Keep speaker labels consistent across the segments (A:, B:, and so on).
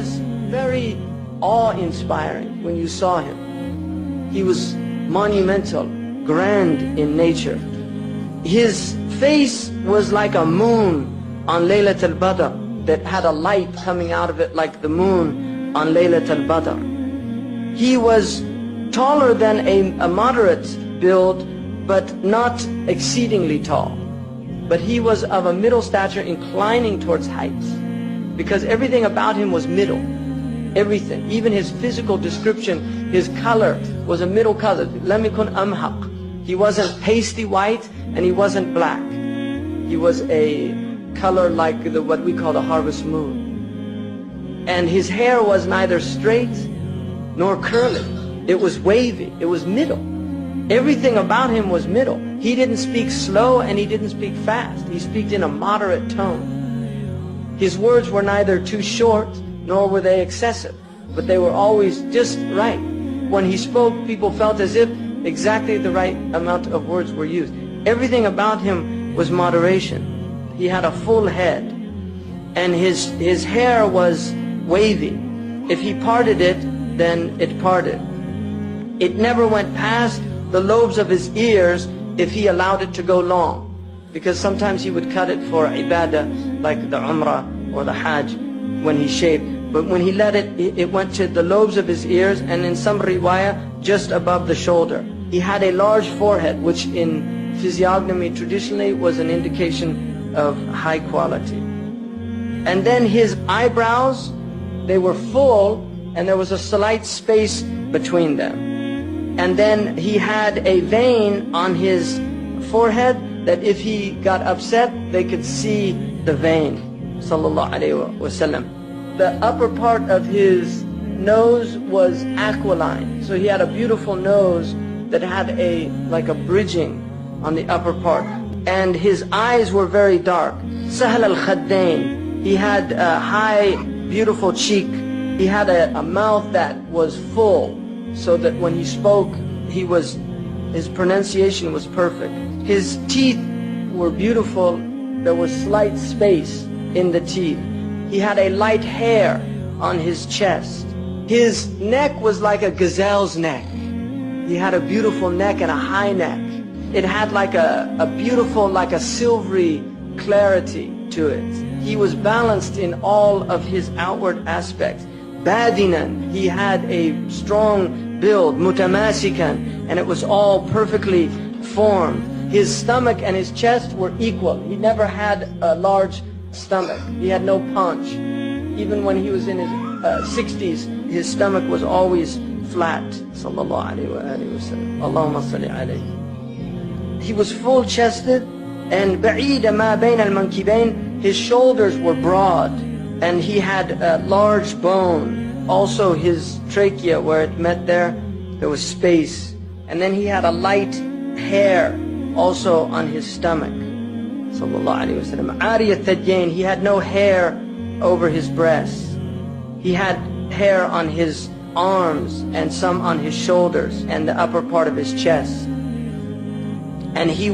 A: was very awe-inspiring when you saw him. He was monumental, grand in nature. His face was like a moon on Laylat al-Badr that had a light coming out of it like the moon on Laylat al-Badr. He was taller than a moderate build, but not exceedingly tall. But he was of a middle stature inclining towards height, because everything about him was middle. Everything, even his physical description, his color was a middle color. Lam yakun amhaq. He wasn't pasty white and he wasn't black. He was a color like what we call the harvest moon. And his hair was neither straight nor curly. It was wavy. It was middle. Everything about him was middle. He didn't speak slow and he didn't speak fast. He spoke in a moderate tone. His words were neither too short nor were they excessive, but they were always just right. When he spoke, people felt as if exactly the right amount of words were used. Everything about him was moderation. He had a full head, and his hair was wavy. If he parted it, then it parted. It never went past the lobes of his ears if he allowed it to go long, because sometimes he would cut it for ibadah, like the umrah or the hajj, when he shaved. But when he let it, it went to the lobes of his ears, and in some riwayah, just above the shoulder. He had a large forehead, which in physiognomy traditionally was an indication of high quality. And then his eyebrows, they were full, and there was a slight space between them. And then he had a vein on his forehead that if he got upset, they could see the vein. Sallallahu Alaihi Wasallam. The upper part of his nose was aquiline. So he had a beautiful nose that had like a bridging on the upper part. And his eyes were very dark. Sahal al-Khaddain. He had a high, beautiful cheek. He had a mouth that was full, so that when he spoke, his pronunciation was perfect. His teeth were beautiful. There was slight space in the teeth. He had a light hair on his chest. His neck was like a gazelle's neck. He had a beautiful neck and a high neck. It had like a beautiful, like a silvery clarity to it. He was balanced in all of his outward aspects. Badinan, he had a strong build, mutamasikan, and it was all perfectly formed. His stomach and his chest were equal. He never had a large stomach. He had no paunch. Even when he was in his 60s, his stomach was always flat. Sallallahu Alaihi Wasallam. Allahumma salli alayhi. He was full-chested, and ba'ida ma bayna al-mankibayn, his shoulders were broad, and he had a large bone. Also his trachea, where it met there was space. And then he had a light hair also on his stomach. Sallallahu Alaihi Wasallam. Ariyat Thadjain, he had no hair over his breasts. He had hair on his arms and some on his shoulders and the upper part of his chest. And he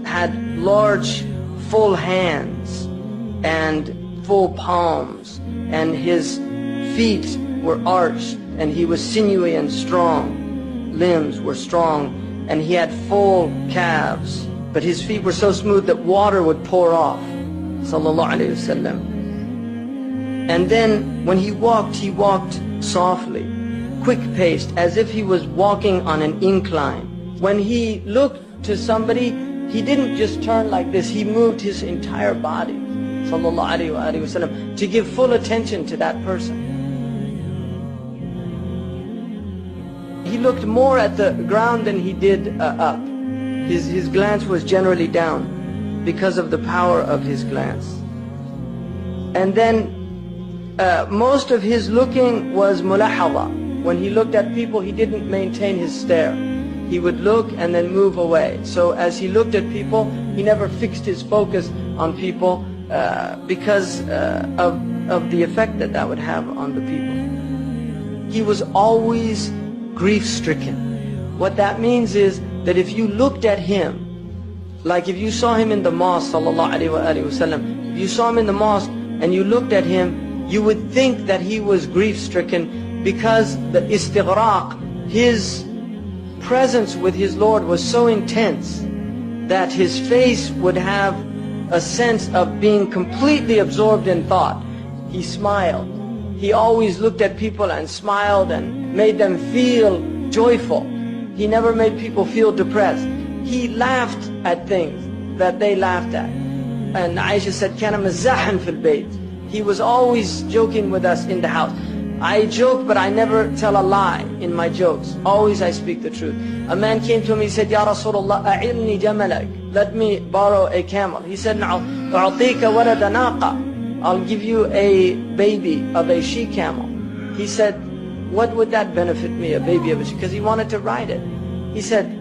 A: had large, full hands and full palms, and his feet were arched, and he was sinewy and strong. Limbs were strong, and he had full calves, but his feet were so smooth that water would pour off. Sallallahu Alaihi Wasallam. And then when he walked softly, quick-paced, as if he was walking on an incline. When he looked to somebody, he didn't just turn like this, he moved his entire body, Sallallahu Alaihi Wasallam, to give full attention to that person. He looked more at the ground than he did up. His glance was generally down because of the power of his glance. And then most of his looking was mulahadha. When he looked at people, he didn't maintain his stare. He would look and then move away. So as he looked at people, he never fixed his focus on people because of the effect that would have on the people. He was always grief-stricken. What that means is that if you looked at him, like if you saw him in the mosque, sallallahu alaihi wasallam, if you saw him in the mosque and you looked at him, You would think that he was grief-stricken because the istighraq, his presence with his Lord was so intense that his face would have a sense of being completely absorbed in thought. He smiled. He always looked at people and smiled and made them feel joyful. He never made people feel depressed. He laughed at things that they laughed at. And Aisha said, كان مزاحا في البيت. He was always joking with us in the house. I joke, but I never tell a lie in my jokes. Always I speak the truth. A man came to me, he said, Ya Rasulullah, أعرني جملك. Let me borrow a camel. He said, أعطيك ولد ناقة. I'll give you a baby of a she-camel. He said, what would that benefit me, a baby of a she? Because he wanted to ride it. He said,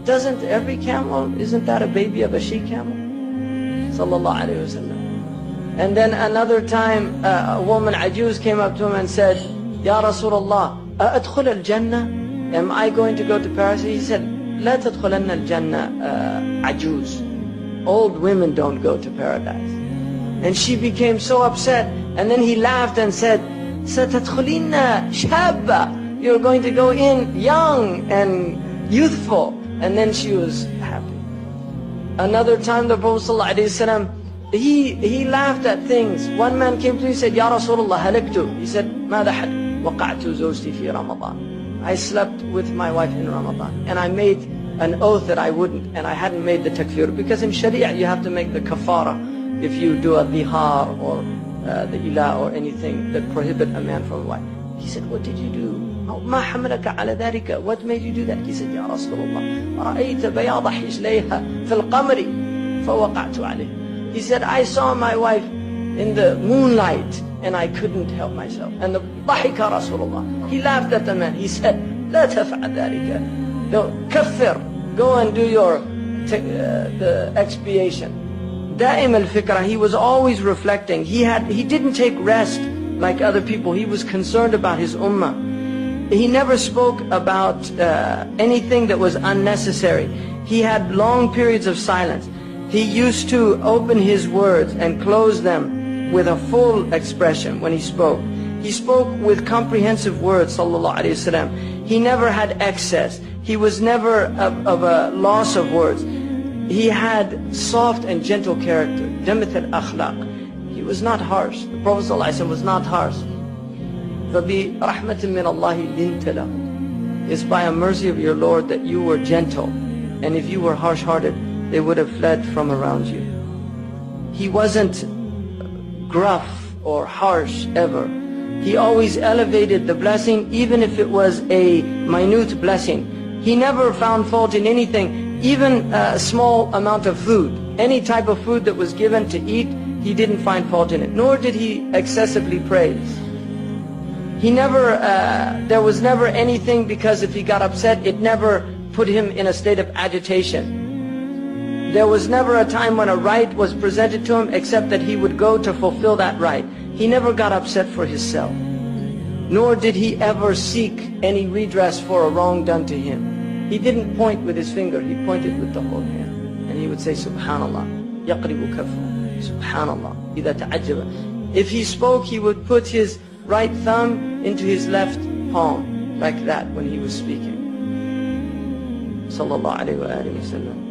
A: doesn't every camel, isn't that a baby of a she-camel? Sallallahu alayhi wa sallam. And then another time, a woman, Ajuz, came up to him and said, Ya Rasulullah, أأدخل الجنة? Am I going to go to paradise? He said, لا تدخلن الجنة عجوز. Old women don't go to paradise. And she became so upset. And then he laughed and said, ستدخلين شابة. You're going to go in young and youthful. And then she was happy. Another time, the Prophet ﷺ, he laughed at things. One man came to him and said, Ya Rasulullah, halaktu. He said, ماذا حل? وقعت زوجتي في رمضان. I slept with my wife in Ramadan. And I made an oath that I wouldn't. And I hadn't made the takfir. Because in Sharia, you have to make the kafara if you do a dhihar or the ilah or anything that prohibit a man from a wife. He said, what did you do? ما حملك على ذلك? What made you do that? He said, يا رسول الله رأيت بياض حجليها في القمر فوقعت عليه. He said, I saw my wife in the moonlight and I couldn't help myself. And the ضحك رسول الله. He laughed at the man. He said, لا تفعل ذلك. No, كفر. Go and do your the expiation. دائم الفكرة. He was always reflecting. He didn't take rest like other people. He was concerned about his ummah. He never spoke about anything that was unnecessary. He had long periods of silence. He used to open his words and close them with a full expression when he spoke. He spoke with comprehensive words, sallallahu alayhi wasallam. He never had excess. He was never of a loss of words. He had soft and gentle character. Jamith al-akhlaq. He was not harsh. The Prophet sallallahu alayhi wasallam was not harsh. فَبِرَحْمَةٍ مِّنَ اللَّهِ لِنْتَ لَهُ. It's by a mercy of your Lord that you were gentle. And if you were harsh-hearted, they would have fled from around you. He wasn't gruff or harsh ever. He always elevated the blessing, even if it was a minute blessing. He never found fault in anything, even a small amount of food. Any type of food that was given to eat, he didn't find fault in it. Nor did he excessively praise. He never, there was never anything, because if he got upset, it never put him in a state of agitation. There was never a time when a right was presented to him except that he would go to fulfill that right. He never got upset for himself. Nor did he ever seek any redress for a wrong done to him. He didn't point with his finger, he pointed with the whole hand. And he would say, Subhanallah, يَقْرِبُ كَفُّ, Subhanallah, إِذَا تَعَجَّبَ. If he spoke, he would put his right thumb into his left palm, like that when he was speaking. Sallallahu alayhi wa alihi wa sallam.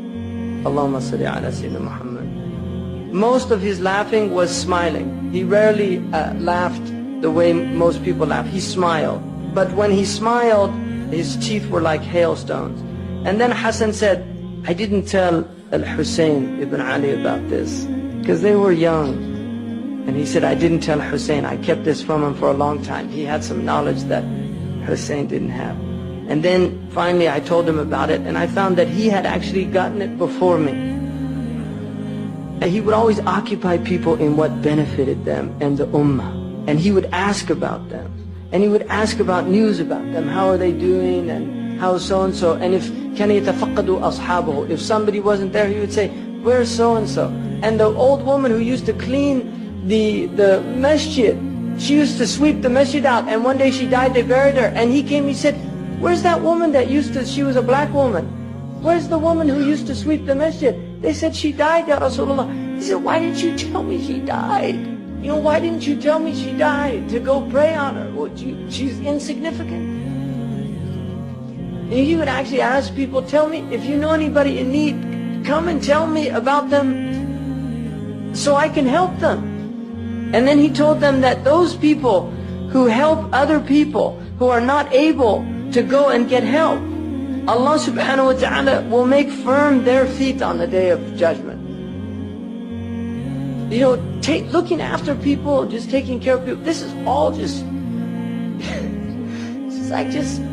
A: Allahumma salli ala Sayyidina Muhammad. Most of his laughing was smiling. He rarely laughed the way most people laugh. He smiled. But when he smiled, his teeth were like hailstones. And then Hassan said, I didn't tell Al-Hussein ibn Ali about this, because they were young. And he said, I didn't tell Hussein. I kept this from him for a long time. He had some knowledge that Hussein didn't have. And then finally I told him about it, and I found that he had actually gotten it before me. And he would always occupy people in what benefited them and the ummah. And he would ask about them. And he would ask about news about them. How are they doing? And how so-and-so? And if كَانَ يَتَفَقَّدُ أَصْحَابُهُ, if somebody wasn't there, he would say, where's so-and-so? And the old woman who used to clean the masjid, she used to sweep the masjid out, and one day she died, they buried her, and he came, he said, where's that woman that used to, she was a black woman, where's the woman who used to sweep the masjid? They said, she died, Ya Rasulullah. He said, why didn't you tell me she died? You know, why didn't you tell me she died to go pray on her? Well, she's insignificant. And he would actually ask people, tell me, if you know anybody in need, come and tell me about them so I can help them. And then he told them that those people who help other people who are not able to go and get help, Allah subhanahu wa ta'ala will make firm their feet on the day of judgment. You know, looking after people, just taking care of people, this is all just,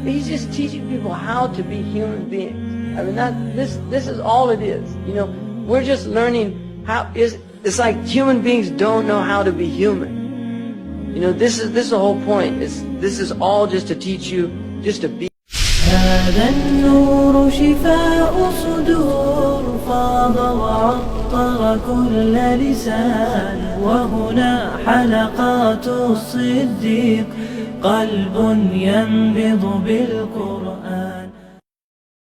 A: he's just teaching people how to be human beings. I mean, this is all it is. You know, we're just learning it's like human beings don't know how to be human. You know, this is the whole point. This is all just to teach you just to be.
B: هذا النور شفاء صدور فاض وعطر كل لسان وهنا حلقات الصديق قلب ينبض بالقرآن